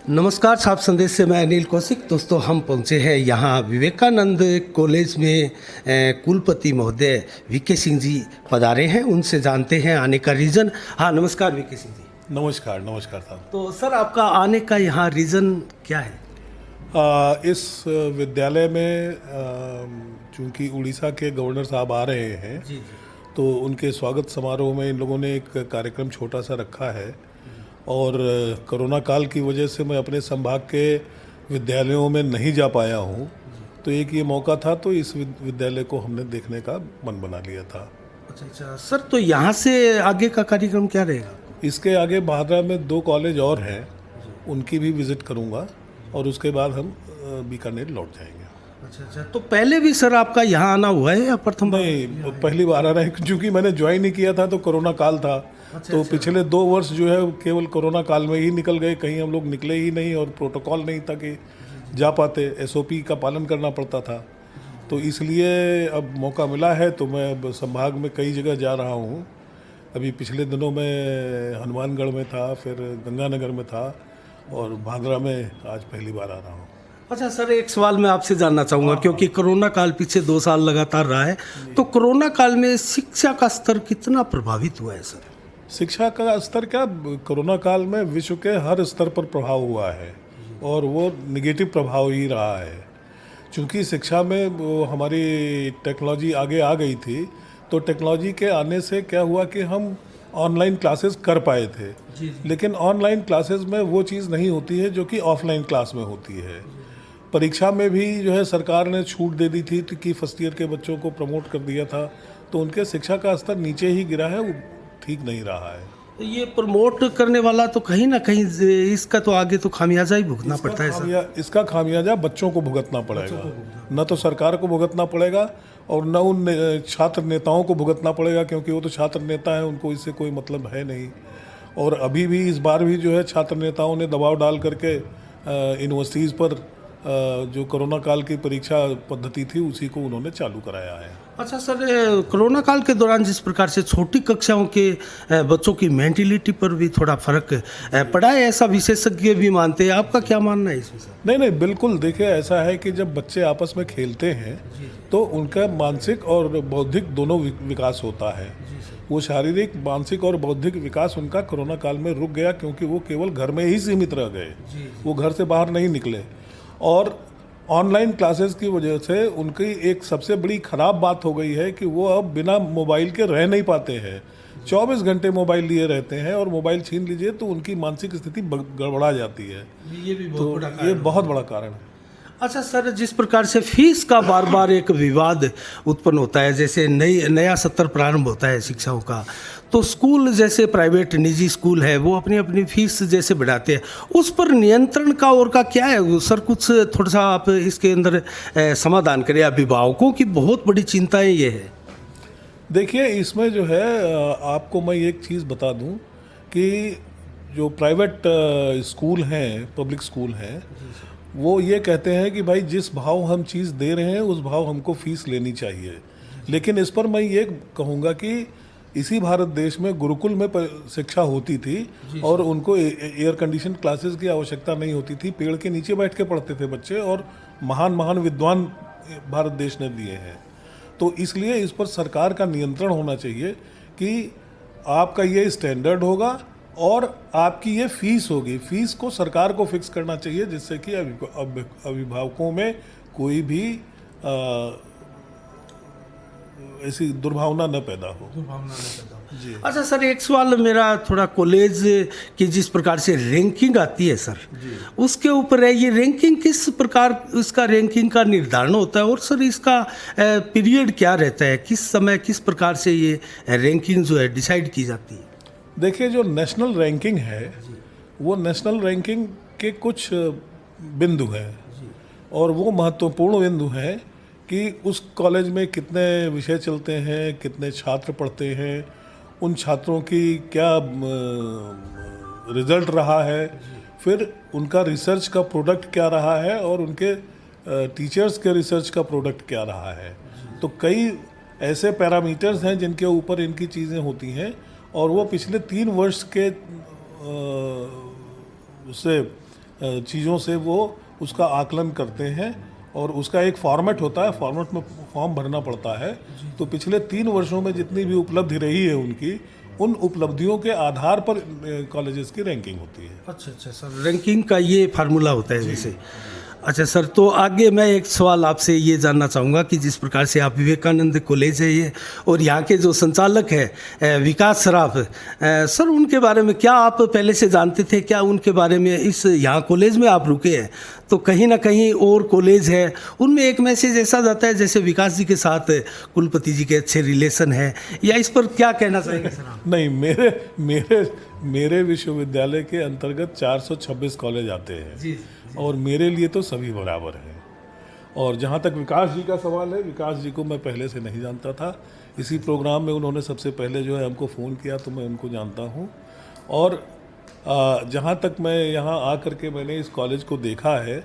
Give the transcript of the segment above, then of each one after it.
नमस्कार, साफ संदेश से मैं अनिल कौशिक। दोस्तों, हम पहुंचे हैं यहाँ विवेकानंद कॉलेज में। कुलपति महोदय वीके सिंह जी पधारे हैं, उनसे जानते हैं आने का रीज़न। हाँ, नमस्कार वीके सिंह जी। नमस्कार नमस्कार साहब। तो सर, आपका आने का यहाँ रीज़न क्या है? इस विद्यालय में चूंकि उड़ीसा के गवर्नर साहब आ रहे हैं, जी जी। तो उनके स्वागत समारोह में इन लोगों ने एक कार्यक्रम छोटा सा रखा है। और कोरोना काल की वजह से मैं अपने संभाग के विद्यालयों में नहीं जा पाया हूँ, तो एक ये मौका था, तो इस विद्यालय को हमने देखने का मन बना लिया था। अच्छा अच्छा सर, तो यहाँ से आगे का कार्यक्रम क्या रहेगा? इसके आगे भादरा में 2 कॉलेज और हैं, उनकी भी विज़िट करूँगा और उसके बाद हम बीकानेर लौट जाएंगे। अच्छा अच्छा, तो पहले भी सर आपका यहाँ आना हुआ है या प्रथम बार? नहीं, पहली बार आ रहा है, क्योंकि मैंने ज्वाइन ही किया था तो कोरोना काल था। तो पिछले 2 वर्ष जो है केवल कोरोना काल में ही निकल गए, कहीं हम लोग निकले ही नहीं और प्रोटोकॉल नहीं था कि जा पाते, एसओपी का पालन करना पड़ता था। तो इसलिए अब मौका मिला है, तो मैं अब संभाग में कई जगह जा रहा हूँ। अभी पिछले दिनों में हनुमानगढ़ में था, फिर गंगानगर में था और भादरा में आज पहली बार आ रहा हूँ। अच्छा सर, एक सवाल मैं आपसे जानना चाहूँगा, क्योंकि कोरोना काल पीछे 2 साल लगातार रहा है, तो कोरोना काल में शिक्षा का स्तर कितना प्रभावित हुआ है सर? शिक्षा का स्तर क्या, कोरोना काल में विश्व के हर स्तर पर प्रभाव हुआ है और वो निगेटिव प्रभाव ही रहा है। चूँकि शिक्षा में वो हमारी टेक्नोलॉजी आगे आ गई थी, तो टेक्नोलॉजी के आने से क्या हुआ कि हम ऑनलाइन क्लासेस कर पाए थे। लेकिन ऑनलाइन क्लासेस में वो चीज़ नहीं होती है जो कि ऑफलाइन क्लास में होती है। परीक्षा में भी जो है सरकार ने छूट दे दी थी कि फर्स्ट ईयर के बच्चों को प्रमोट कर दिया था, तो उनके शिक्षा का स्तर नीचे ही गिरा है, वो ठीक नहीं रहा है। तो ये प्रमोट करने वाला तो कहीं ना कहीं इसका तो आगे तो खामियाजा ही भुगतना पड़ता है सर। इसका खामियाजा बच्चों को भुगतना पड़ेगा, न तो सरकार को भुगतना पड़ेगा और न उन छात्र नेताओं को भुगतना पड़ेगा, क्योंकि वो तो छात्र नेता हैं, उनको इससे कोई मतलब है नहीं। और अभी भी इस बार भी जो है छात्र नेताओं ने दबाव डाल करके यूनिवर्सिटीज़ पर जो कोरोना काल की परीक्षा पद्धति थी उसी को उन्होंने चालू कराया है। अच्छा सर, कोरोना काल के दौरान जिस प्रकार से छोटी कक्षाओं के बच्चों की मेंटलिटी पर भी थोड़ा फर्क पड़ा है, ऐसा विशेषज्ञ भी मानते हैं, आपका क्या मानना है इसमें सर? नहीं, बिल्कुल। देखिए, ऐसा है कि जब बच्चे आपस में खेलते हैं तो उनका मानसिक और बौद्धिक दोनों विकास होता है। वो शारीरिक, मानसिक और बौद्धिक विकास उनका कोरोना काल में रुक गया, क्योंकि वो केवल घर में ही सीमित रह गए, वो घर से बाहर नहीं निकले। और ऑनलाइन क्लासेस की वजह से उनकी एक सबसे बड़ी ख़राब बात हो गई है कि वो अब बिना मोबाइल के रह नहीं पाते हैं। 24 घंटे मोबाइल लिए रहते हैं और मोबाइल छीन लीजिए तो उनकी मानसिक स्थिति गड़बड़ा जाती है। ये भी तो ये बहुत बड़ा कारण है। अच्छा सर, जिस प्रकार से फीस का बार बार एक विवाद उत्पन्न होता है, जैसे नया सत्र प्रारंभ होता है शिक्षाओं का, तो स्कूल जैसे प्राइवेट निजी स्कूल है वो अपनी अपनी फीस जैसे बढ़ाते हैं, उस पर नियंत्रण का और का क्या है सर? कुछ थोड़ा सा आप इसके अंदर समाधान करें। अभिभावकों की बहुत बड़ी चिंताएं ये है। देखिए, इसमें जो है आपको मैं एक चीज़ बता दूं कि जो प्राइवेट स्कूल हैं, पब्लिक स्कूल हैं, वो ये कहते हैं कि भाई जिस भाव हम चीज़ दे रहे हैं उस भाव हमको फीस लेनी चाहिए। लेकिन इस पर मैं ये कहूँगा कि इसी भारत देश में गुरुकुल में शिक्षा होती थी और उनको एयर कंडीशन क्लासेस की आवश्यकता नहीं होती थी। पेड़ के नीचे बैठ के पढ़ते थे बच्चे और महान महान विद्वान भारत देश ने दिए हैं। तो इसलिए इस पर सरकार का नियंत्रण होना चाहिए कि आपका ये स्टैंडर्ड होगा और आपकी ये फीस होगी। फीस को सरकार को फिक्स करना चाहिए, जिससे कि अभिभावकों में कोई भी ऐसी दुर्भावना न पैदा हो। जी। अच्छा सर, एक सवाल मेरा थोड़ा कॉलेज की जिस प्रकार से रैंकिंग आती है सर, उसके ऊपर है। ये रैंकिंग किस प्रकार, इसका रैंकिंग का निर्धारण होता है और सर इसका पीरियड क्या रहता है, किस समय किस प्रकार से ये रैंकिंग जो है डिसाइड की जाती है? देखिए, जो नेशनल रैंकिंग है वो नेशनल रैंकिंग के कुछ बिंदु हैं और वो महत्वपूर्ण बिंदु हैं कि उस कॉलेज में कितने विषय चलते हैं, कितने छात्र पढ़ते हैं, उन छात्रों की क्या रिज़ल्ट रहा है, फिर उनका रिसर्च का प्रोडक्ट क्या रहा है और उनके टीचर्स के रिसर्च का प्रोडक्ट क्या रहा है। तो कई ऐसे पैरामीटर्स हैं जिनके ऊपर इनकी चीज़ें होती हैं और वो पिछले 3 वर्ष के उससे चीज़ों से वो उसका आकलन करते हैं और उसका एक फॉर्मेट होता है, फॉर्मेट में फॉर्म भरना पड़ता है। तो पिछले 3 वर्षों में जितनी भी उपलब्धि रही है उनकी, उन उपलब्धियों के आधार पर कॉलेजेस की रैंकिंग होती है। अच्छा सर, रैंकिंग का ये फार्मूला होता है जैसे। अच्छा सर, तो आगे मैं एक सवाल आपसे ये जानना चाहूँगा कि जिस प्रकार से आप विवेकानंद कॉलेज है ये और यहाँ के जो संचालक है विकास सराफ सर, उनके बारे में क्या आप पहले से जानते थे? क्या उनके बारे में इस यहाँ कॉलेज में आप रुके हैं तो कहीं ना कहीं और कॉलेज है उनमें एक मैसेज ऐसा जाता है जैसे विकास जी के साथ कुलपति जी के अच्छे रिलेशन है, या इस पर क्या कहना चाहेंगे सर आप? नहीं, मेरे विश्वविद्यालय के अंतर्गत 426 कॉलेज आते हैं जी। और मेरे लिए तो सभी बराबर हैं। और जहाँ तक विकास जी का सवाल है, विकास जी को मैं पहले से नहीं जानता था। इसी प्रोग्राम में उन्होंने सबसे पहले जो है हमको फ़ोन किया तो मैं उनको जानता हूँ। और जहाँ तक मैं यहाँ आ कर के मैंने इस कॉलेज को देखा है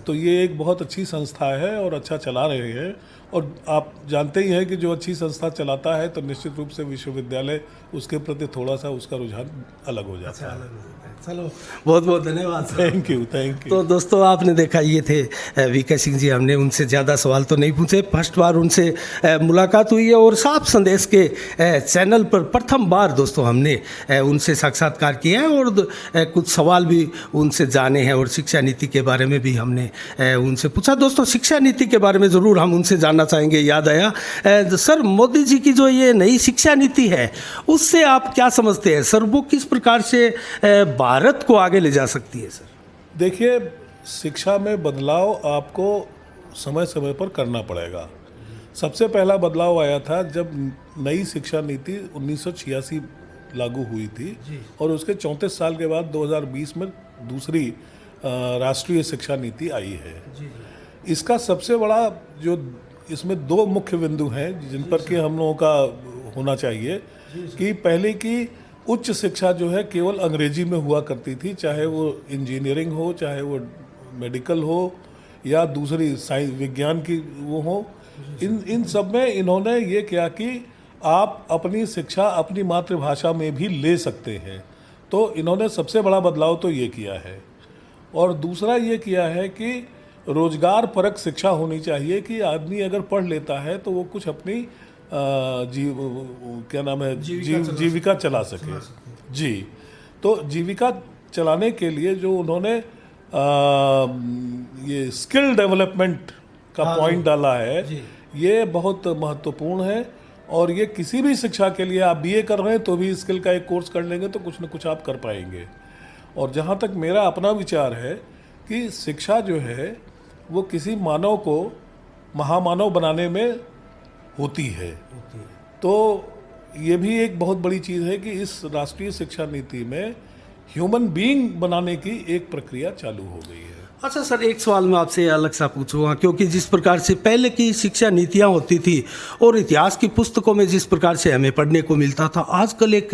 तो ये एक बहुत अच्छी संस्था है और अच्छा चला रहे हैं। और आप जानते ही हैं कि जो अच्छी संस्था चलाता है तो निश्चित रूप से विश्वविद्यालय उसके प्रति थोड़ा सा उसका रुझान अलग हो जाता है। चलो, बहुत बहुत धन्यवाद। Thank you. तो दोस्तों, आपने देखा ये थे वीके सिंह जी। हमने उनसे ज़्यादा सवाल तो नहीं पूछे, फर्स्ट बार उनसे मुलाकात हुई है और साफ संदेश के चैनल पर प्रथम बार दोस्तों हमने उनसे साक्षात्कार किया है और कुछ सवाल भी उनसे जाने हैं और शिक्षा नीति के बारे में भी हमने उनसे पूछा। दोस्तों, शिक्षा नीति के बारे में ज़रूर हम उनसे जानना चाहेंगे। याद आया सर, मोदी जी की जो ये नई शिक्षा नीति है उससे आप क्या समझते हैं सर? वो किस प्रकार से भारत को आगे ले जा सकती है सर? देखिए, शिक्षा में बदलाव आपको समय समय पर करना पड़ेगा। सबसे पहला बदलाव आया था जब नई शिक्षा नीति 1986 लागू हुई थी और उसके 34 साल के बाद 2020 में दूसरी राष्ट्रीय शिक्षा नीति आई है। इसका सबसे बड़ा जो इसमें 2 मुख्य बिंदु हैं जिन पर कि हम लोगों का होना चाहिए कि पहले की उच्च शिक्षा जो है केवल अंग्रेजी में हुआ करती थी, चाहे वो इंजीनियरिंग हो, चाहे वो मेडिकल हो या दूसरी साइंस विज्ञान की वो हो। इन सब में इन्होंने ये किया कि आप अपनी शिक्षा अपनी मातृभाषा में भी ले सकते हैं। तो इन्होंने सबसे बड़ा बदलाव तो ये किया है। और दूसरा ये किया है कि रोजगार परक शिक्षा होनी चाहिए कि आदमी अगर पढ़ लेता है तो वो कुछ अपनी जीविका चला सके। जी, तो जीविका चलाने के लिए जो उन्होंने ये स्किल डेवलपमेंट का पॉइंट डाला है, ये बहुत महत्वपूर्ण है। और ये किसी भी शिक्षा के लिए, आप बीए कर रहे हैं तो भी स्किल का एक कोर्स कर लेंगे तो कुछ न कुछ आप कर पाएंगे। और जहाँ तक मेरा अपना विचार है कि शिक्षा जो है वो किसी मानव को महामानव बनाने में होती है। तो ये भी एक बहुत बड़ी चीज़ है कि इस राष्ट्रीय शिक्षा नीति में ह्यूमन बीइंग बनाने की एक प्रक्रिया चालू हो गई है। अच्छा सर, एक सवाल मैं आपसे अलग सा पूछूंगा, क्योंकि जिस प्रकार से पहले की शिक्षा नीतियां होती थी और इतिहास की पुस्तकों में जिस प्रकार से हमें पढ़ने को मिलता था, आजकल एक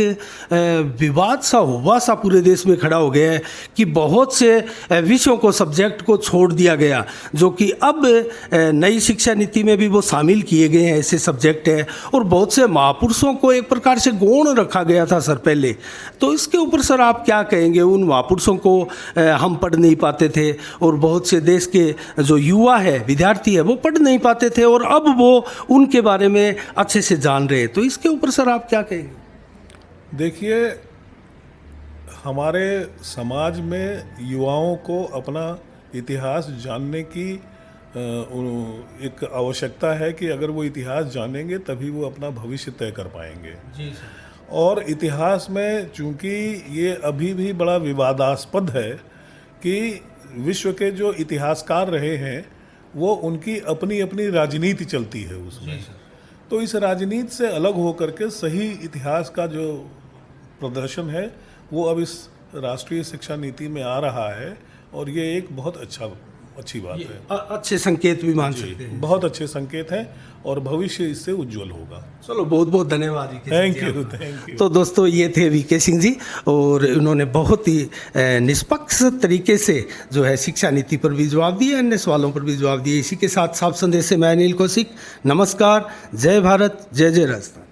विवाद सा हुआ सा पूरे देश में खड़ा हो गया है कि बहुत से विषयों को, सब्जेक्ट को छोड़ दिया गया, जो कि अब नई शिक्षा नीति में भी वो शामिल किए गए हैं, ऐसे सब्जेक्ट हैं। और बहुत से महापुरुषों को एक प्रकार से गौण रखा गया था सर पहले। तो इसके ऊपर सर आप क्या कहेंगे? उन महापुरुषों को हम पढ़ नहीं पाते थे और बहुत से देश के जो युवा है, विद्यार्थी है, वो पढ़ नहीं पाते थे और अब वो उनके बारे में अच्छे से जान रहे हैं। तो इसके ऊपर सर आप क्या कहेंगे? देखिए, हमारे समाज में युवाओं को अपना इतिहास जानने की एक आवश्यकता है कि अगर वो इतिहास जानेंगे तभी वो अपना भविष्य तय कर पाएंगे। जी सर। और इतिहास में चूंकि ये अभी भी बड़ा विवादास्पद है कि विश्व के जो इतिहासकार रहे हैं वो उनकी अपनी अपनी राजनीति चलती है उसमें। तो इस राजनीति से अलग होकर के सही इतिहास का जो प्रदर्शन है वो अब इस राष्ट्रीय शिक्षा नीति में आ रहा है और ये एक बहुत अच्छी बात है। अच्छे संकेत भी मान सकते हैं। बहुत अच्छे संकेत हैं और भविष्य इससे उज्जवल होगा। चलो, बहुत बहुत धन्यवाद। Thank you. तो दोस्तों, ये थे वीके सिंह जी और उन्होंने बहुत ही निष्पक्ष तरीके से जो है शिक्षा नीति पर भी जवाब दिए, अन्य सवालों पर भी जवाब दिए। इसी के साथ साफ संदेश से मैं अनिल कौशिक, नमस्कार, जय भारत, जय जय राजस्थान।